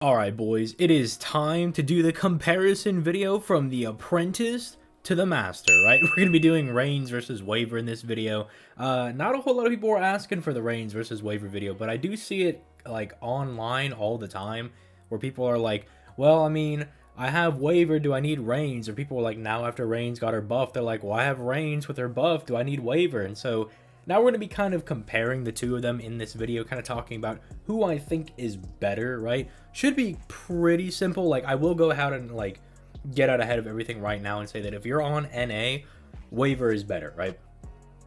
Alright boys, it is time to do the comparison video from the apprentice to the master, right? We're going to be doing Reines versus Waver in this video. Not a whole lot of people are asking for the Reines versus Waver video, but I do see it like online all the time where people are like, well, I mean, I have Waver, do I need Reines? Or people are like, now after Reines got her buff, they're like, well, I have Reines with her buff, do I need Waver? And so now we're going to be kind of comparing the two of them in this video, kind of talking about who I think is better, right? Should be pretty simple. Like, I will go ahead and like get out ahead of everything right now and say that if you're on NA, Waver is better, right?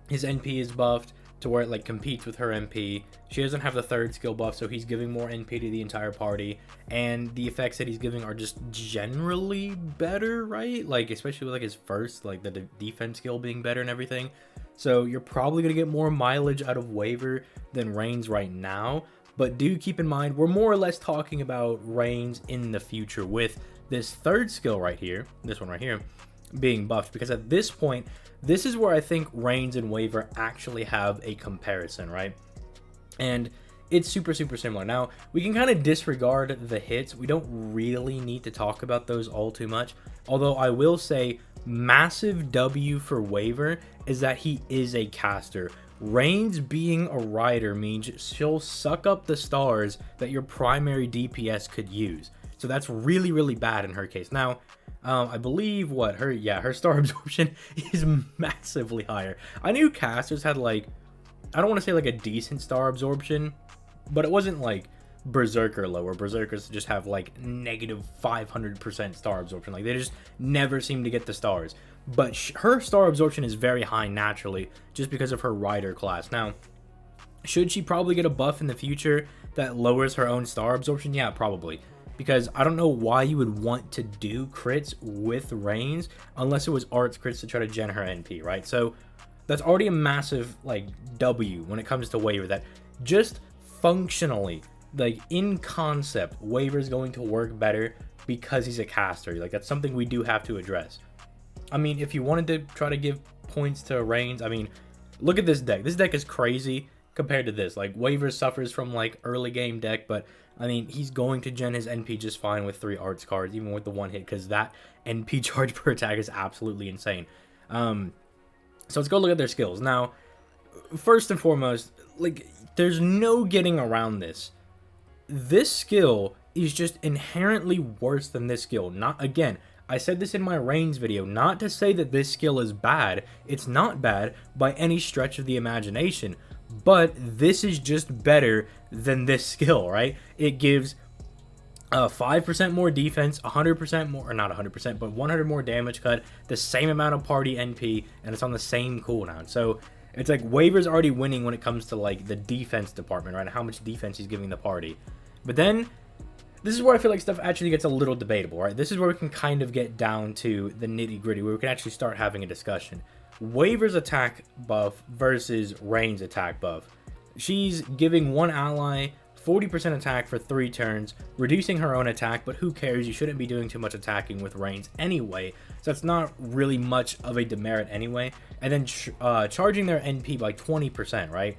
His NP is buffed to where it like competes with her NP. She doesn't have the third skill buff, so he's giving more NP to the entire party, and the effects that he's giving are just generally better, right? Like, especially with like his first, like the defense skill being better and everything. So you're probably gonna get more mileage out of Waver than Reines right now, but do keep in mind we're more or less talking about Reines in the future with this third skill right here, this one right here, being buffed, because at this point, this is where I think Reines and Waver actually have a comparison, right? And it's super similar. Now, we can kind of disregard the hits. We don't really need to talk about those all too much. Although I will say, massive W for Waver is that he is a caster. Reines being a rider means she'll suck up the stars that your primary DPS could use. So that's really bad in her case. Now, I believe her star absorption is massively higher. I knew casters had like, I don't want to say like a decent star absorption, but it wasn't like Berserker low, where Berserkers just have like negative 500% star absorption. Like, they just never seem to get the stars. But her star absorption is very high naturally, just because of her rider class. Now, should she probably get a buff in the future that lowers her own star absorption? Yeah, probably. Because I don't know why you would want to do crits with Reines unless it was arts crits to try to gen her NP, right? So that's already a massive like W when it comes to Waver, that just functionally, like in concept, Waver is going to work better because he's a caster. Like, that's something we do have to address. I mean, if you wanted to try to give points to Reines, I mean, look at this deck. This deck is crazy compared to this. Like, Waver suffers from like early game deck, but I mean, he's going to gen his NP just fine with 3 arts cards, even with the one hit, because that NP charge per attack is absolutely insane. So let's go look at their skills. Now, first and foremost, like, there's no getting around this. This skill is just inherently worse than this skill. Not, again, I said this in my Reines video, not to say that this skill is bad. It's not bad by any stretch of the imagination, but this is just better than this skill, right? It gives 5% more defense, 100% more, or not 100%, but 100 more damage cut, the same amount of party NP, and it's on the same cooldown. So it's like Waver's already winning when it comes to like the defense department, right? How much defense he's giving the party. But then, this is where I feel like stuff actually gets a little debatable, right? This is where we can kind of get down to the nitty-gritty, where we can actually start having a discussion. Waver's attack buff versus Reines' attack buff. She's giving one ally 40% attack for 3 turns, reducing her own attack, but who cares? You shouldn't be doing too much attacking with Reines anyway, so it's not really much of a demerit anyway. And then charging their NP by 20%, right?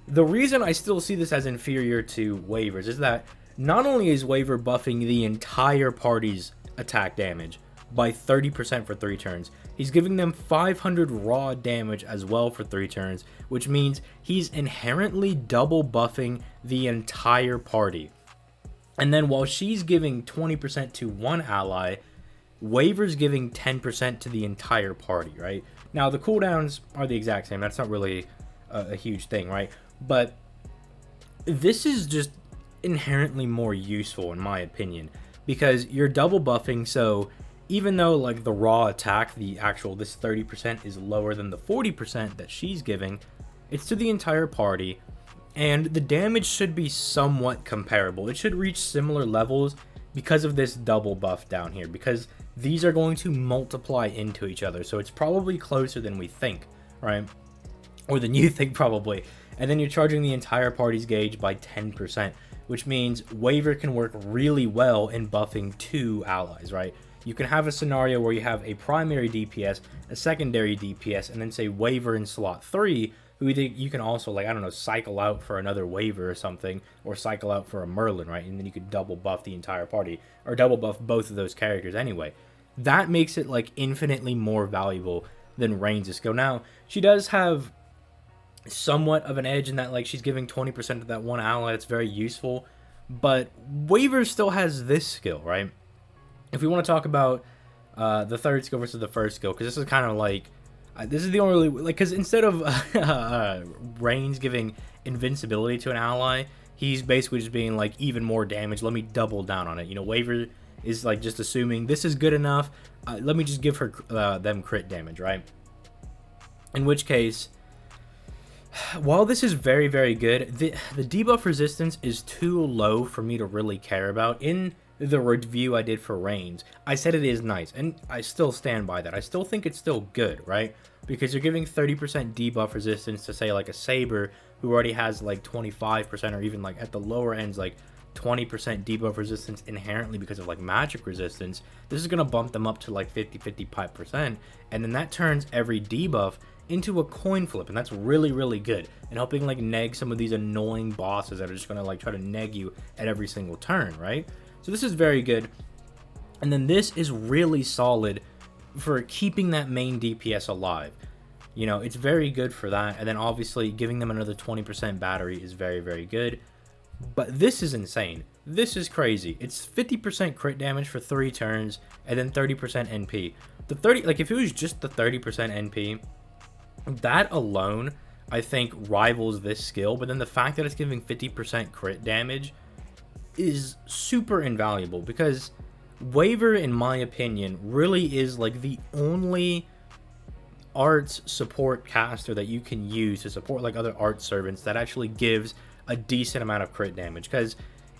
The reason I still see this as inferior to Waver's is that not only is Waver buffing the entire party's attack damage by 30% for 3 turns, he's giving them 500 raw damage as well for 3 turns, which means he's inherently double buffing the entire party. And then while she's giving 20% to one ally, Waver's giving 10% to the entire party, right? Now, the cooldowns are the exact same. That's not really a huge thing, right? But this is just inherently more useful, in my opinion, because you're double buffing. So even though like the raw attack, this 30% is lower than the 40% that she's giving, it's to the entire party, and the damage should be somewhat comparable. It should reach similar levels because of this double buff down here, because these are going to multiply into each other. So it's probably closer than we think, right? Or than you think, probably. And then you're charging the entire party's gauge by 10%, which means Waver can work really well in buffing 2 allies, right? You can have a scenario where you have a primary DPS, a secondary DPS, and then say Waver in slot 3 who you can also, like, I don't know, cycle out for another Waver or something, or cycle out for a Merlin, right? And then you could double buff the entire party, or double buff both of those characters anyway. That makes it, like, infinitely more valuable than Reines' skill. Now, she does have somewhat of an edge in that, like, she's giving 20% of that one ally. That's very useful. But Waver still has this skill, right? If we want to talk about the third skill versus the first skill, because this is kind of like, this is the only, like, because instead of Reines giving invincibility to an ally, he's basically just being like, even more damage, let me double down on it. You know, Waver is like just assuming this is good enough, let me just give her them crit damage, right? In which case, while this is very, very good, the debuff resistance is too low for me to really care about. In the review I did for Reines, I said it is nice, and I still stand by that. I still think it's still good, right? Because you're giving 30% debuff resistance to, say, like a Saber, who already has like 25%, or even like at the lower ends, like 20% debuff resistance inherently because of like magic resistance. This is going to bump them up to like 50-55%, and then that turns every debuff into a coin flip, and that's really, really good, and helping like neg some of these annoying bosses that are just going to like try to neg you at every single turn, right? So this is very good. And then this is really solid for keeping that main DPS alive. You know, it's very good for that. And then obviously giving them another 20% battery is very, very good. But this is insane. This is crazy. It's 50% crit damage for 3 turns and then 30% NP. The 30, like, if it was just the 30% NP, that alone I think rivals this skill. But then the fact that it's giving 50% crit damage is super invaluable, because Waver, in my opinion, really is like the only arts support caster that you can use to support like other art servants that actually gives a decent amount of crit damage. Because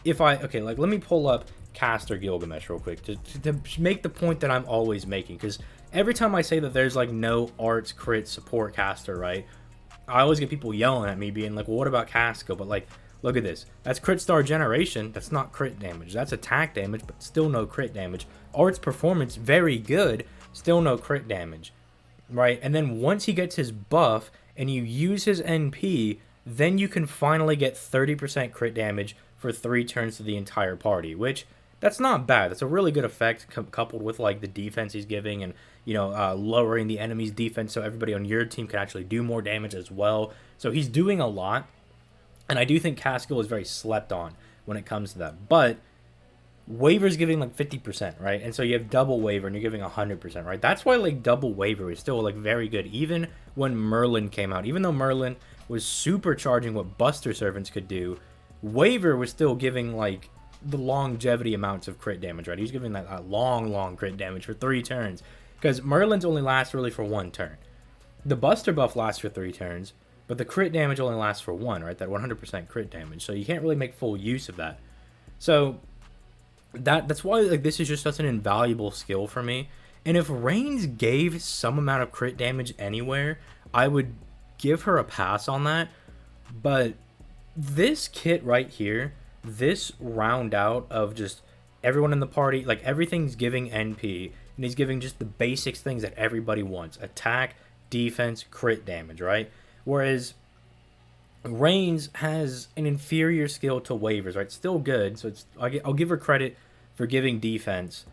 if okay, like, let me pull up caster Gilgamesh real quick to make the point that I'm always making, because every time I say that there's like no arts crit support caster, right, I always get people yelling at me being like, well, what about Casco? But like, look at this. That's crit star generation. That's not crit damage. That's attack damage, but still no crit damage. Art's performance, very good. Still no crit damage, right? And then once he gets his buff and you use his NP, then you can finally get 30% crit damage for 3 turns to the entire party, which, that's not bad. That's a really good effect, coupled with like the defense he's giving, and, you know, lowering the enemy's defense so everybody on your team can actually do more damage as well. So he's doing a lot. And I do think Caskill is very slept on when it comes to that. But Waver's giving like 50%, right? And so you have double Waver and you're giving 100%, right? That's why like double Waver is still like very good. Even when Merlin came out, even though Merlin was supercharging what Buster Servants could do, Waver was still giving like the longevity amounts of crit damage, right? He was giving that long crit damage for 3 turns. Because Merlin's only lasts really for 1 turn. The Buster buff lasts for 3 turns. But the crit damage only lasts for 1, right? That 100% crit damage. So you can't really make full use of that. So that's why like this is just such an invaluable skill for me. And if Reines gave some amount of crit damage anywhere, I would give her a pass on that. But this kit right here, this round out of just everyone in the party, like everything's giving NP, and he's giving just the basics things that everybody wants: attack, defense, crit damage, right? Whereas Reines has an inferior skill to Waver's, right? Still good, so I'll give her credit for giving defense.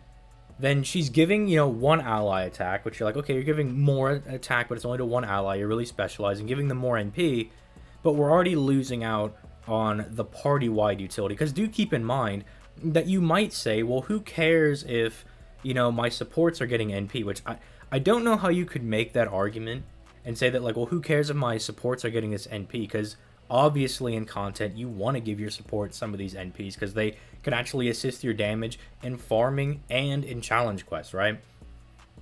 Then she's giving, you know, 1 ally attack, which you're like, okay, you're giving more attack, but it's only to 1 ally. You're really specializing, giving them more NP, but we're already losing out on the party-wide utility. Because do keep in mind that you might say, well, who cares if, you know, my supports are getting NP, which I don't know how you could make that argument and say that, like, well, who cares if my supports are getting this NP? Because obviously in content, you want to give your support some of these NPs because they can actually assist your damage in farming and in challenge quests, right?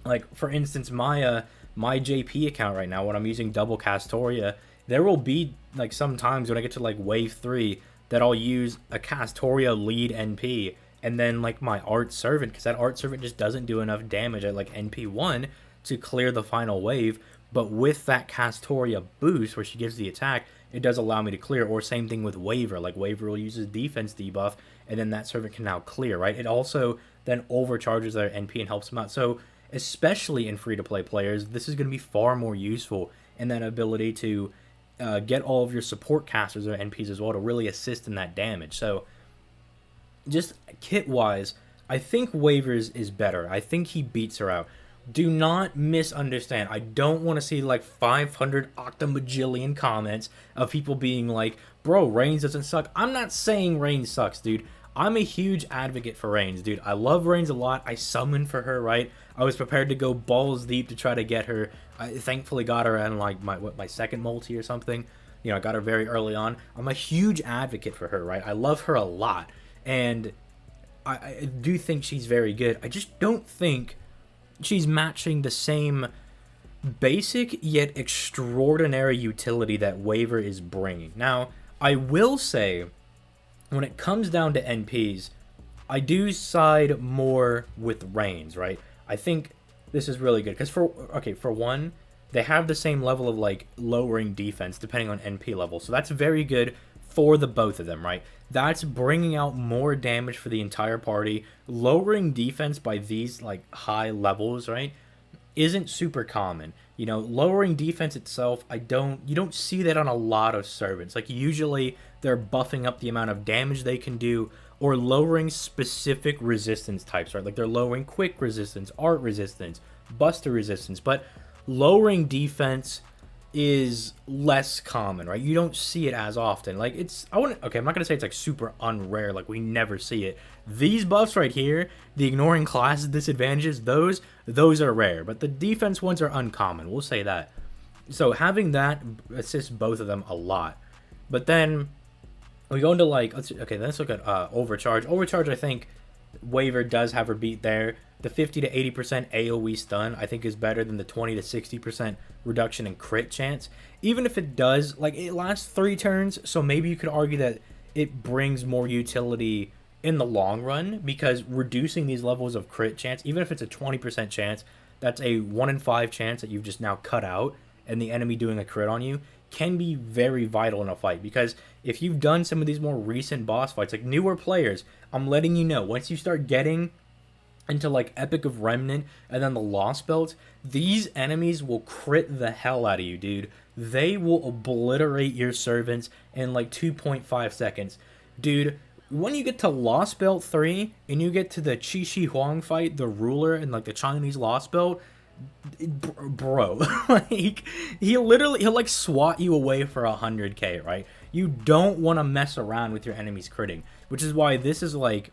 Like, for instance, my JP account right now, when I'm using double Castoria, there will be, like, some times when I get to, like, wave 3 that I'll use a Castoria lead NP and then, like, my Art Servant, because that Art Servant just doesn't do enough damage at, like, NP 1 to clear the final wave. But with that Castoria boost, where she gives the attack, it does allow me to clear. Or same thing with Waver. Like, Waver will use his defense debuff, and then that servant can now clear, right? It also then overcharges their NP and helps them out. So, especially in free-to-play players, this is going to be far more useful in that ability to get all of your support casters or NPs as well to really assist in that damage. So just kit wise, I think Waivers is better. I think he beats her out. Do not misunderstand. I don't want to see like 500 octamajillion comments of people being like, bro, Reines doesn't suck. I'm not saying Reines sucks, dude. I'm a huge advocate for Reines, dude. I love Reines a lot. I summoned for her, right? I was prepared to go balls deep to try to get her. I thankfully got her in like my second multi or something. You know, I got her very early on. I'm a huge advocate for her, right? I love her a lot. And I do think she's very good. I just don't think she's matching the same basic yet extraordinary utility that Waver is bringing. Now, I will say, when it comes down to NPs, I do side more with Reines, right? I think this is really good because for one, they have the same level of like lowering defense depending on NP level, so that's very good for the both of them, right? That's bringing out more damage for the entire party. Lowering defense by these like high levels, right, isn't super common. You know, lowering defense itself, you don't see that on a lot of servants. Like usually they're buffing up the amount of damage they can do or lowering specific resistance types, right? Like they're lowering quick resistance, art resistance, buster resistance, but lowering defense is less common, right? You don't see it as often. Like I'm not gonna say it's like super unrare, like we never see it. These buffs right here, the ignoring classes disadvantages, those are rare, but the defense ones are uncommon, we'll say that. So having that assists both of them a lot. But then we go into like, let's look at overcharge. Overcharge, I think Waver does have her beat there. The 50 to 80% AoE stun, I think, is better than the 20 to 60% reduction in crit chance. Even if it does, like, it lasts 3 turns, so maybe you could argue that it brings more utility in the long run, because reducing these levels of crit chance, even if it's a 20% chance, that's a 1 in 5 chance that you've just now cut out, and the enemy doing a crit on you, can be very vital in a fight. Because if you've done some of these more recent boss fights, like newer players, I'm letting you know, once you start getting into like Epic of Remnant and then the Lost Belt, these enemies will crit the hell out of you, dude. They will obliterate your servants in like 2.5 seconds. Dude, when you get to Lost Belt 3 and you get to the Qi Shi Huang fight, the ruler and like the Chinese Lost Belt, bro, like he'll like swat you away for 100k, right? You don't want to mess around with your enemies critting, which is why this is like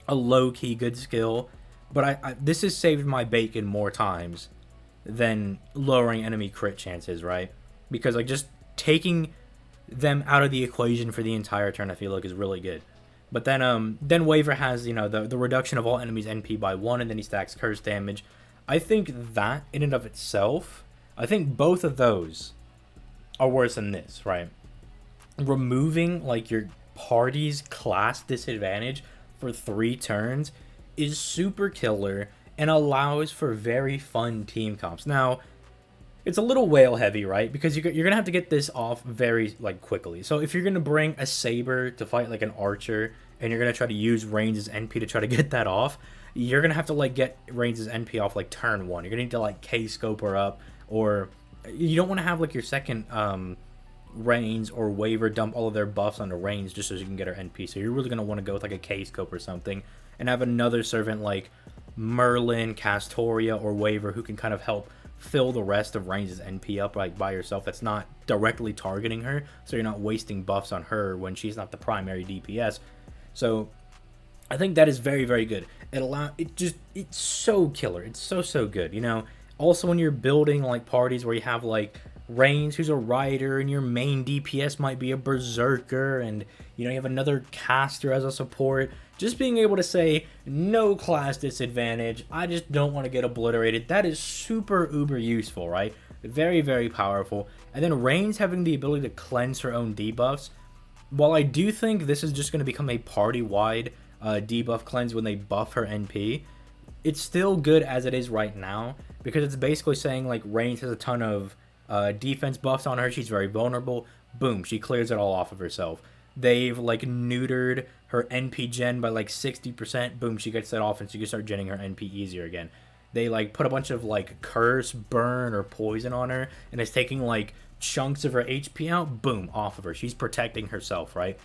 a low-key good skill, but this has saved my bacon more times than lowering enemy crit chances, right? Because like just taking them out of the equation for the entire turn, I feel like is really good. But then Waver has, you know, the reduction of all enemies NP by 1, and then he stacks curse damage. I think that in and of itself, I think both of those are worse than this, right? Removing like your party's class disadvantage for 3 turns is super killer and allows for very fun team comps. Now, it's a little whale heavy, right? Because you're going to have to get this off very like quickly. So if you're going to bring a saber to fight like an archer and you're going to try to use Reines' NP to try to get that off, you're going to have to like get Reines' NP off like turn 1. You're going to need to like K-scope her up, or you don't want to have like your second Reines or Waver dump all of their buffs onto Reines just so you can get her NP. So you're really going to want to go with like a K-scope or something and have another servant like Merlin, Castoria, or Waver who can kind of help fill the rest of Reines' NP up like by yourself. That's not directly targeting her, so you're not wasting buffs on her when she's not the primary DPS. So I think that is very, very good. It's so killer. It's so good, you know. Also, when you're building like parties where you have like Reines, who's a rider, and your main DPS might be a berserker, and you know you have another caster as a support, just being able to say no class disadvantage, I just don't want to get obliterated, that is super uber useful, right? Very, very powerful. And then Reines having the ability to cleanse her own debuffs. While I do think this is just going to become a party-wide debuff cleanse when they buff her NP, it's still good as it is right now, because it's basically saying like Reines has a ton of defense buffs on her, she's very vulnerable, boom, she clears it all off of herself. They've like neutered her NP gen by like 60%, boom, she gets that off and she can start genning her NP easier again. They like put a bunch of like curse, burn, or poison on her, and it's taking like chunks of her HP out, boom, off of her. She's protecting herself, right?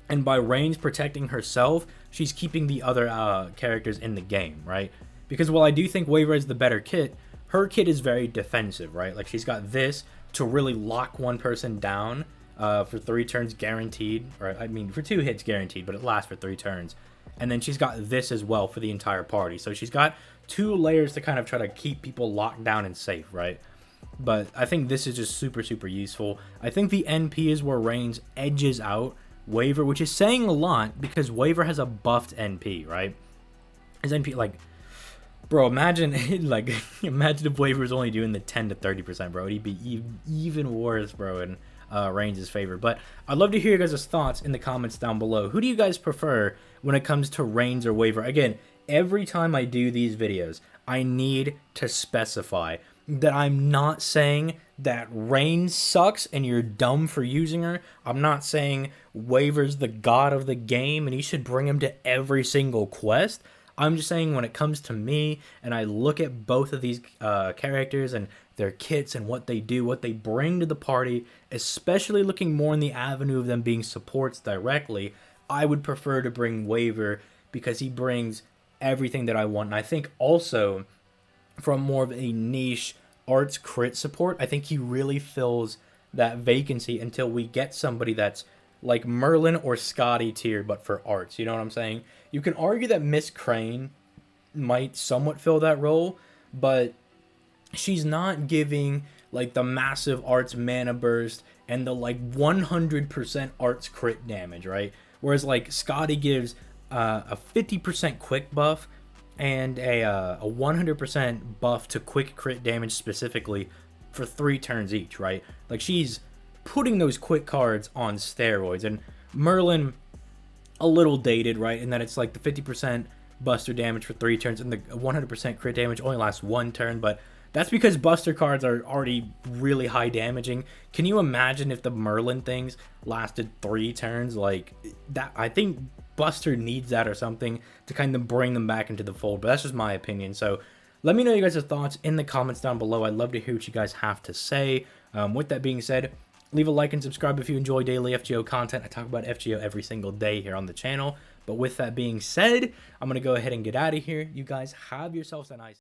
And by Reines protecting herself, she's keeping the other characters in the game, right? Because while I do think Waver is the better kit, her kit is very defensive, right? Like, she's got this to really lock one person down for 3 turns guaranteed. Or, I mean, for 2 hits guaranteed, but it lasts for 3 turns. And then she's got this as well for the entire party. So she's got 2 layers to kind of try to keep people locked down and safe, right? But I think this is just super, super useful. I think the NP is where Reines edges out Waver, which is saying a lot because Waver has a buffed NP, right? His NP, like, bro, imagine like imagine if Waver was only doing the 10 to 30%, bro. He'd be even worse, bro, in Reines' favor. But I'd love to hear your guys' thoughts in the comments down below. Who do you guys prefer when it comes to Reines or Waver? Again, every time I do these videos, I need to specify that I'm not saying that Reines sucks and you're dumb for using her. I'm not saying Waver's the god of the game and you should bring him to every single quest. I'm just saying when it comes to me and I look at both of these characters and their kits and what they do, what they bring to the party, especially looking more in the avenue of them being supports directly, I would prefer to bring Waver because he brings everything that I want. And I think also from more of a niche arts crit support, I think he really fills that vacancy until we get somebody that's like Merlin or Scotty tier, but for arts. You know what I'm saying? You can argue that Miss Crane might somewhat fill that role, but she's not giving like the massive arts mana burst and the like 100% arts crit damage, right? Whereas like Scotty gives a 50% quick buff and a 100% buff to quick crit damage specifically for 3 turns each, right? Like, she's putting those quick cards on steroids. And Merlin, a little dated, right? In that it's like the 50% buster damage for 3 turns and the 100% crit damage only lasts 1 turn, but that's because buster cards are already really high damaging. Can you imagine if the Merlin things lasted 3 turns? Like, that, I think Buster needs that or something to kind of bring them back into the fold, but that's just my opinion. So let me know you guys' thoughts in the comments down below. I'd love to hear what you guys have to say. With that being said, leave a like and subscribe if you enjoy daily FGO content. I talk about FGO every single day here on the channel. But with that being said, I'm going to go ahead and get out of here. You guys have yourselves a nice